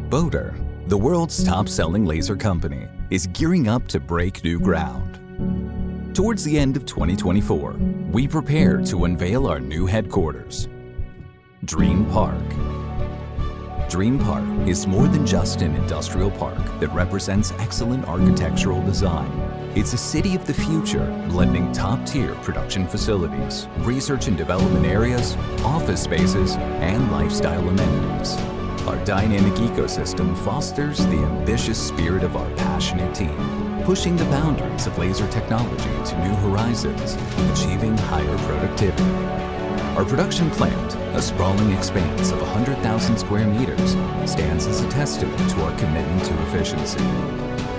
Bodor, the world's top-selling laser company, is gearing up to break new ground. Towards the end of 2024, we prepare to unveil our new headquarters, Dream Park. Dream Park is more than just an industrial park that represents excellent architectural design. It's a city of the future, blending top-tier production facilities, research and development areas, office spaces, and lifestyle amenities. Our dynamic ecosystem fosters the ambitious spirit of our passionate team, pushing the boundaries of laser technology to new horizons, achieving higher productivity. Our production plant, a sprawling expanse of 100,000 square meters, stands as a testament to our commitment to efficiency.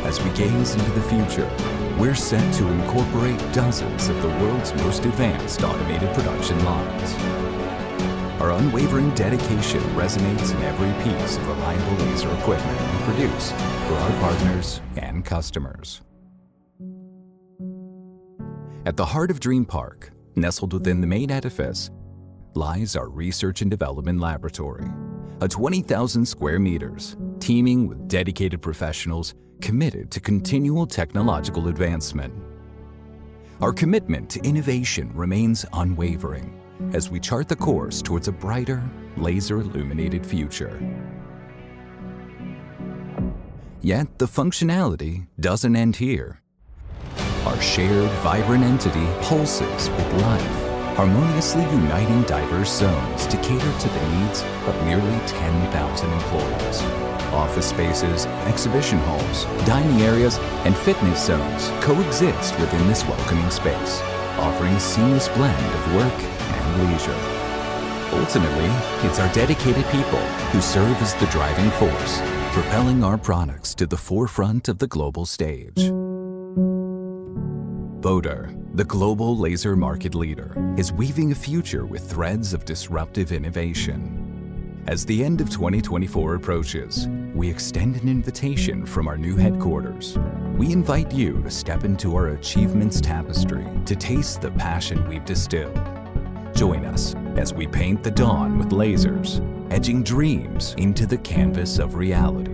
As we gaze into the future, we're set to incorporate dozens of the world's most advanced automated production lines. Our unwavering dedication resonates in every piece of reliable laser equipment we produce for our partners and customers. At the heart of Dream Park, nestled within the main edifice, lies our research and development laboratory, a 20,000 square meters, teeming with dedicated professionals committed to continual technological advancement. Our commitment to innovation remains unwavering as we chart the course towards a brighter, laser-illuminated future. Yet the functionality doesn't end here. Our shared, vibrant entity pulses with life, harmoniously uniting diverse zones to cater to the needs of nearly 10,000 employees. Office spaces, exhibition halls, dining areas, and fitness zones coexist within this welcoming space, offering a seamless blend of work and leisure. Ultimately, it's our dedicated people who serve as the driving force, propelling our products to the forefront of the global stage. Bodor, the global laser market leader, is weaving a future with threads of disruptive innovation. As the end of 2024 approaches, we extend an invitation from our new headquarters. We invite you to step into our achievements tapestry to taste the passion we've distilled. Join us as we paint the dawn with lasers, edging dreams into the canvas of reality.